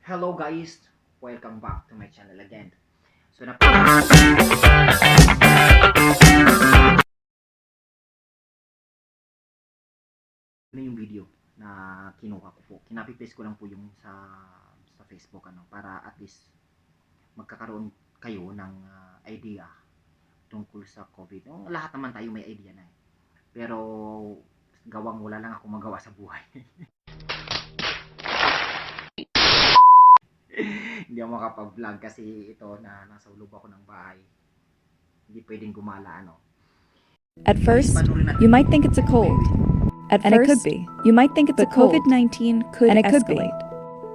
Hello guys, welcome back to my channel again. So na yung video na kinuha ko po. Kinapi-paste ko lang po yung sa Facebook para at least magkakaroon kayo ng idea tungkol sa COVID. Yung lahat naman tayo may idea na eh. Pero gawang wala lang ako magawa sa buhay. Hindi ako makapag-vlog kasi ito na nasa loob ako ng bahay. Hindi pwedeng gumala At first, you might think it's a cold. It could be. You might think it's a cold. COVID-19 could escalate.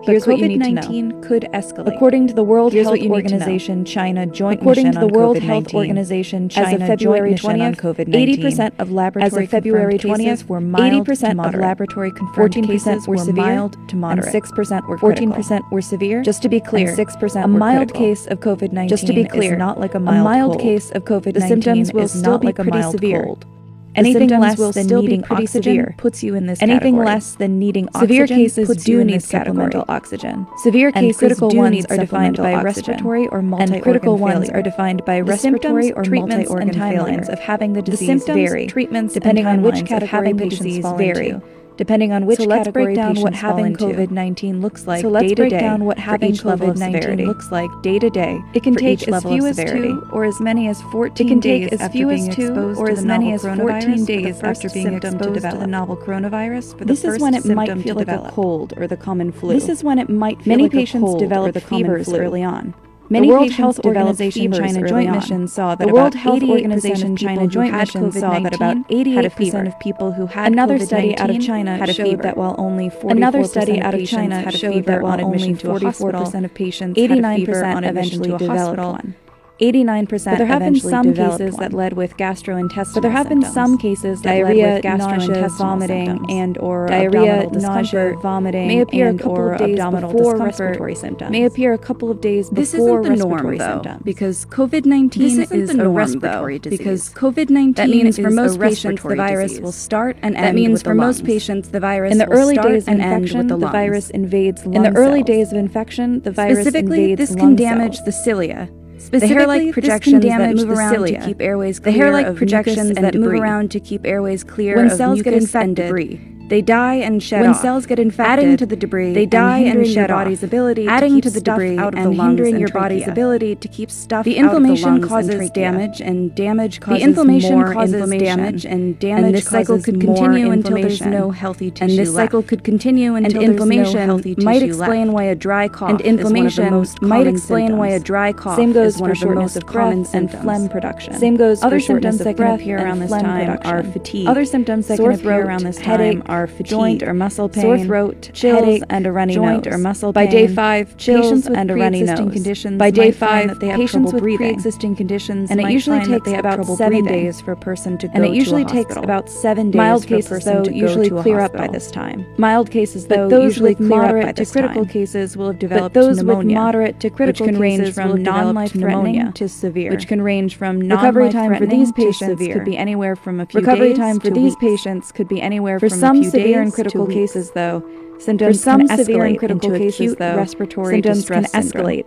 Here's what you need to know. COVID-19 could escalate. According to the World Health Organization China Joint Mission on COVID-19, as of February 20th, 80% of laboratory cases were mild to moderate. Laboratory confirmed cases were mild to moderate. And 6% were critical. 14% were severe. Just to be clear, 6% a mild case of COVID-19 just to be clear, is not like a mild case of COVID-19. The symptoms will still be pretty severe. Cold. Anything less than needing oxygen puts you in this category. Anything less than needing oxygen severe cases do need supplemental oxygen. Severe cases critical ones are defined by respiratory or multi-organ and critical ones are defined by respiratory or multi-organ failures of having the disease vary. Treatments depending on which category the disease vary. Depending on which category patients what having COVID-19 looks like day to day what having COVID-19 looks like day to day. It can take as few as 2 or as many as 14 days after being exposed or as many as 14 days after being exposed to the novel coronavirus. This is when it might feel like a cold or the common flu. This is when it might feel like a cold or the fevers early on. Many the World Health Organization China Joint Mission saw that about 88% China Joint Mission saw that about 88% of people who had another study out of China had a fever that while only 44% of patients had a fever on admission to a hospital, 89% eventually developed one. 89%. But there have been some cases that led with gastrointestinal But there have been some cases that diarrhea, led with gastrointestinal vomiting and or diarrhea, nausea, vomiting may appear a couple of days before respiratory symptoms. May appear a couple of days before respiratory symptoms. Because COVID-19 is a respiratory disease. Because COVID-19 that means for most patients the virus will start and end. That means for most patients the virus in the early days of infection the virus invades lung cells. In the early days of infection the virus specifically this can damage the cilia. The hair-like projections that move around to keep airways clear. The hair-like projections that move around to keep airways clear when cells get infected and debris. They die and shed off. When cells get infected, adding to the debris, they die and shed your body's ability adding to the debris out of the lungs hindering your body's ability to keep stuff the inflammation causes damage and damage causes the inflammation causes damage and damage and this cycle could continue until there's no healthy tissue and this cycle could continue until inflammation might explain why a dry cough and inflammation might explain why a dry cough same goes for shortness of breath and phlegm production same goes for symptoms that can appear around this time are fatigue other symptoms that can appear around this time are fatigue, joint or muscle pain, sore throat, chills, and a runny nose. Or muscle pain. By day 5, chills and a runny nose. Conditions by day 5, patients with pre-existing conditions, and it usually takes about 7 days for a person to go to a hospital. And it usually takes about 7 days mild cases, though, usually clear up by this time. Mild cases, though, usually moderate to critical cases will have developed pneumonia. Those with moderate to critical cases range from non-life-threatening to severe, which can range from recovery time for these patients could be anywhere from a few days. Recovery time for these patients could be anywhere from a few days. Severe and critical cases, though, symptoms can escalate into acute respiratory distress syndrome.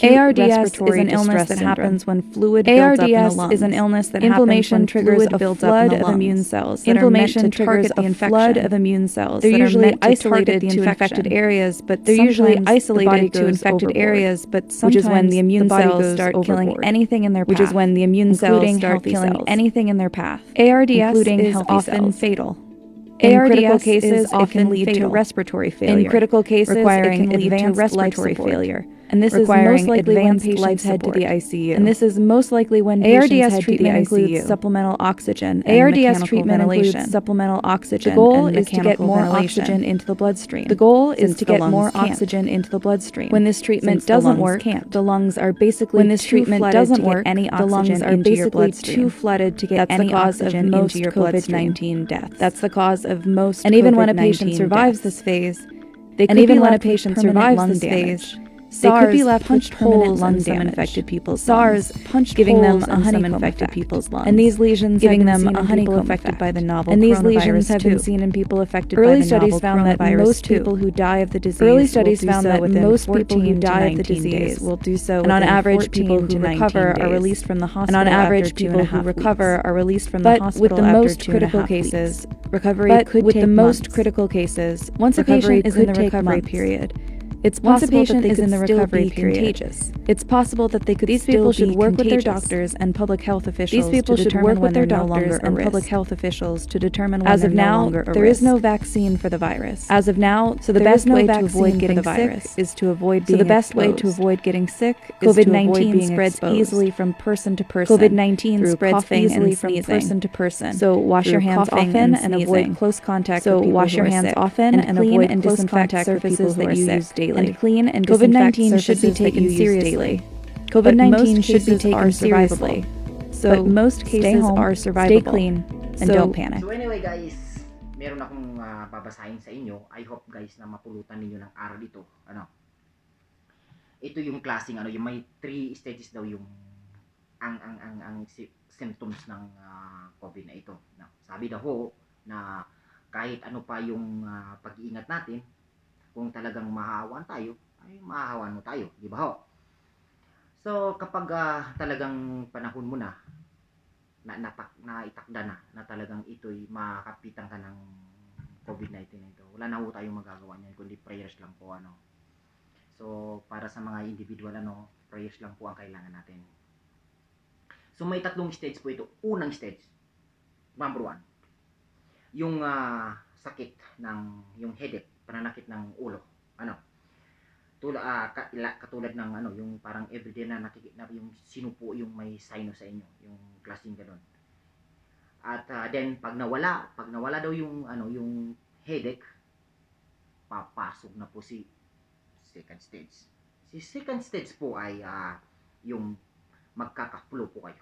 ARDS is an illness that happens when fluid builds up in the lungs. ARDS is an illness that inflammation triggers a flood of immune cells. Inflammation triggers a flood of immune cells. They're usually isolated to infected areas, but they're usually isolated to infected areas, but sometimes which is when the immune cells start killing anything in their path. Which is when the immune cells start killing anything in their path. ARDS is often fatal. In critical cases, it can lead to respiratory failure. In critical cases, requiring it can lead to respiratory failure. And this requiring is most likely when patients head to the ICU. And this is most likely when ARDS treatment includes supplemental oxygen. ARDS treatment includes supplemental oxygen. The goal is to get more oxygen into the bloodstream. The goal is to get more oxygen into the bloodstream. When this treatment doesn't work, the lungs are basically when this treatment doesn't work, any oxygen into your bloodstream. Too flooded to get any oxygen into your COVID-19 deaths. That's the cause of most. And even when a patient survives this phase, they could be left with permanent lung damage. They could be left punched with permanent holes lung in some damage. infected people's SARS lungs, punched giving them holes a in some honeycomb infected effect, people's lungs, and these lesions giving have them been a seen in people honeycomb affected by the effect. novel And these coronavirus lesions have been too. seen in people affected Early by the studies novel found that coronavirus most too. people who die of the disease Early studies will do found so that within most people 14 who to die of the 19 disease days, will do so and on within average, 14 people to who 19 recover are days. released from the And hospital on average, after 2.5 people who weeks. recover are released from the But hospital with the after most 2.5 critical weeks. cases, recovery But could with take the most months. critical cases, Once a recovery patient is in could the take recovery months. period, It's once a possible that patient they is could in the still recovery be period, contagious. it's possible that they could These still people be should work with their contagious. doctors and public health officials These people to should determine work when with their they're no doctors longer a and risk. public health officials to determine when As they're of no now, longer a there is no risk. vaccine for the virus. As of now, So the there best is no way to vaccine avoid for getting the sick virus is to avoid So being the best way to exposed. avoid getting sick is to avoid COVID-19 being spreads exposed. easily from person to person. COVID-19 through spreads coughing easily and from sneezing. person to person. So wash through your hands coughing often and and avoid sneezing. close contact So with people wash who your are hands sick. often and and clean avoid and close disinfect contact with people surfaces who that are you sick. use daily. And clean and disinfect COVID-19 should be surfaces that taken you use seriously. daily. COVID-19 most should be cases taken are seriously. survivable. So But most stay cases home, are stay survivable. clean, and So- don't panic. So anyway guys, meron akong babasahin sa inyo. I hope guys na mapulutan ninyo ng aral dito. Ano? Ito yung klaseng ano, yung may 3 stages daw yung ang symptoms ng COVID na ito. Na, sabi daw ho na kahit ano pa yung pag-iingat natin, kung talagang mahahawan tayo, ay mahahawan mo tayo, di ba ho? So kapag talagang panahon mo na itakda na talagang ito'y makapitan ka ng COVID-19 na ito, wala na ho tayong magagawa niyan kundi prayers lang po ano. So para sa mga individual ano, prayers lang po ang kailangan natin. So may 3 stage po ito. Unang stage, number 1, yung sakit ng yung headache, pananakit ng ulo. Ano? Katulad ng ano, yung parang everyday na nakikita yung sino po yung may sinus sa inyo, yung klaseng gano'n. At then pag nawala daw yung ano, yung headache, papasok na po si second stage. Si second stage po ay yung magkaka-flu po kayo.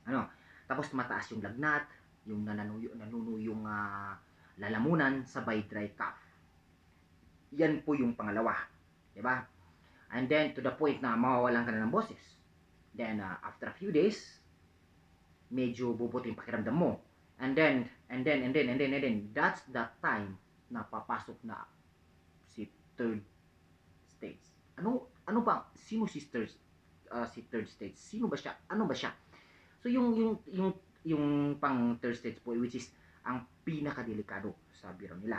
Ano? Tapos mataas yung lagnat, yung nanunuyo yung lalamunan, sabay dry cough. Yan po yung pangalawa, di ba? And then to the point na mawawalan ka na ng boses. Then after a few days, medyo bubuti yung pakiramdam mo. And then that's the time na papasok na si third stage. Ano ba? Sino si third stage? Sino ba siya? Ano ba siya? So yung pang third stage po, which is ang pinakadelikado, sabi raw nila.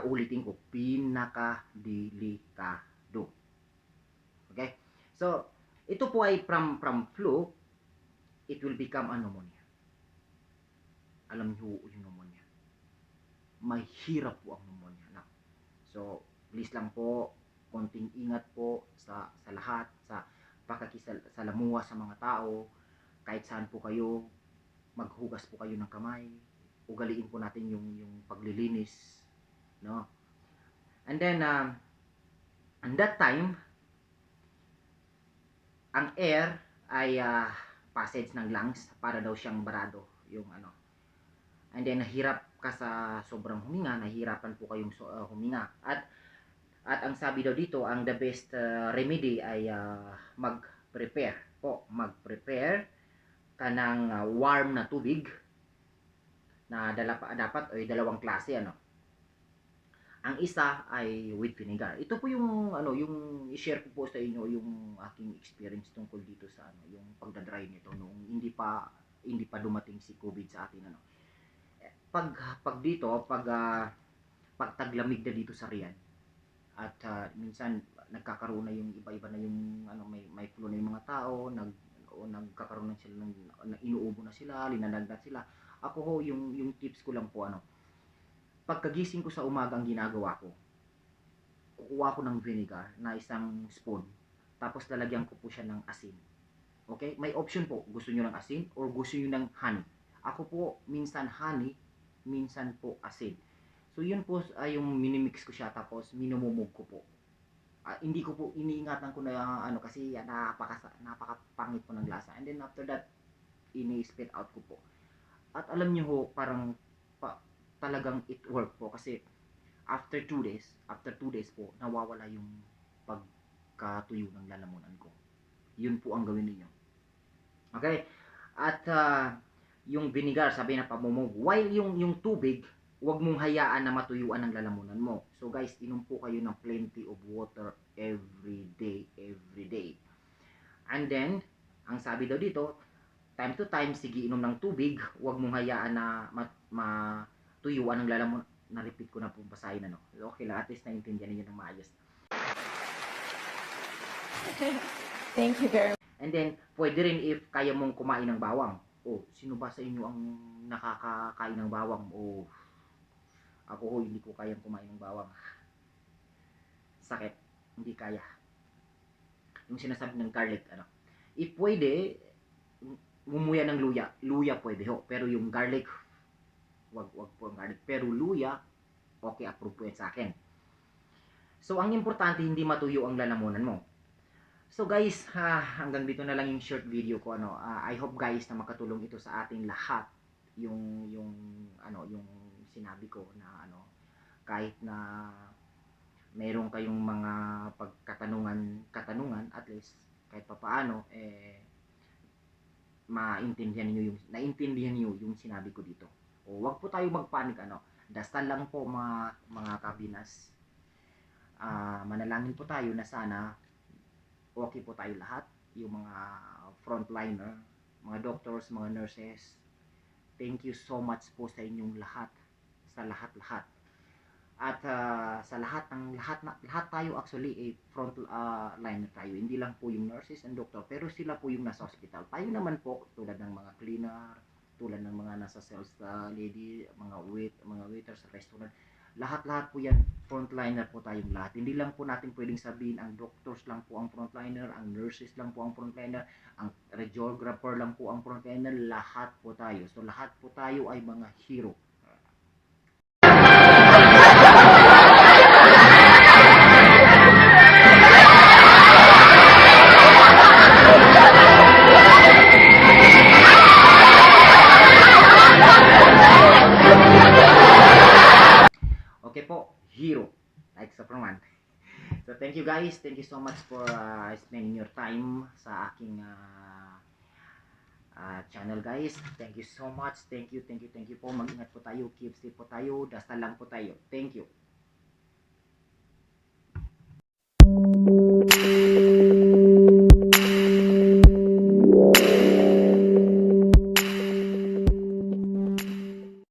Ulitin ko, pinakadelikado. Okay? So, ito po ay from flu, it will become a pneumonia. Alam niyo yung pneumonia. Mahirap po ang pneumonia. No? So, please lang po, konting ingat po sa lahat, sa pakikisalamuha sa mga tao, kahit saan po kayo, maghugas po kayo ng kamay, ugaliin po natin yung paglilinis, no? And then and that time ang air ay passage ng lungs para daw siyang barado yung ano. And then nahirap ka sa sobrang huminga, nahihirapan po kayong huminga. At ang sabi daw dito, ang the best remedy ay mag-prepare ka ng warm na tubig na dapat ay dalawang klase ano. Ang isa ay with vinegar. Ito po yung ano, yung i-share ko po sa inyo yung aking experience tungkol dito sa ano, yung pagdadry nito noong hindi pa dumating si COVID sa atin ano. Pag taglamig na dito sa Riyadh at minsan nagkakaroon na yung iba-iba na yung ano, may flu na yung mga tao, nagkakaroon na sila ng inuubo na sila, linalagnat sila. Ako ho, yung tips ko lang po ano, pagkagising ko sa umaga, ang ginagawa ko, kukuha ko ng vinegar na isang spoon, tapos lalagyan ko po siya ng asin. Okay? May option po, gusto nyo ng asin or gusto nyo ng honey. Ako po, minsan honey, minsan po asin. So yun po yung minimix ko siya, tapos minumumog ko po. Hindi ko po iniingatan ko na ano, kasi napakapangit po ng lasa. And then after that, ini-spit out ko po. At alam nyo ho, parang talagang it work po kasi after 2 days po, nawawala yung pagkatuyo ng lalamunan ko. Yun po ang gawin niyo. Okay? At yung vinegar, sabi na pamumog. While yung tubig, huwag mong hayaan na matuyuan ang lalamunan mo. So guys, inom po kayo ng plenty of water every day. And then, ang sabi daw dito, time to time, sige inom ng tubig, huwag mong hayaan na matuyuan ang lalamunan. Na-repeat ko na po basahin ano. Okay lang, at least naintindihan niyo ng maayos. Thank you very much. And then, pwede rin if kaya mong kumain ng bawang. Oh, sino ba sa inyo ang nakakakain ng bawang? Oh, ako hindi ko kayang kumain ng bawang. Sakit, hindi kaya. Yung sinasabi ng garlic, ano. If pwede, ngumuya ng luya. Luya pwede ho. Pero yung garlic, wag po ang garlic. Pero luya, okay, approve po yan sa akin. So, ang importante, hindi matuyo ang lalamunan mo. So guys, hanggang dito na lang yung short video ko ano. I hope guys na makatulong ito sa ating lahat yung sinabi ko na ano, kahit na meron kayong mga katanungan at least kahit papaano naintindihan niyo yung sinabi ko dito. O wag po tayo magpanik ano. Dastan lang po mga kabinas. Manalangin po tayo na sana okay po tayo lahat, yung mga frontliner, mga doctors, mga nurses. Thank you so much po sa inyong lahat, sa lahat. At sa lahat tayo actually frontliner tayo. Hindi lang po yung nurses and doctor, pero sila po yung nasa hospital. Tayo naman po tulad ng mga cleaner, tulad ng mga nasa sales lady, mga waiters sa restaurant. Lahat po yan, frontliner po tayong lahat. Hindi lang po natin pwedeng sabihin ang doctors lang po ang frontliner, ang nurses lang po ang frontliner, ang radiographer lang po ang frontliner, lahat po tayo. So lahat po tayo ay mga hero. Okay po, hero. Like sa proman. So thank you guys. Thank you so much for spending your time sa aking channel guys. Thank you so much. Thank you po. Mag-ingat po tayo. Keep safe po tayo. Dasal lang po tayo. Thank you.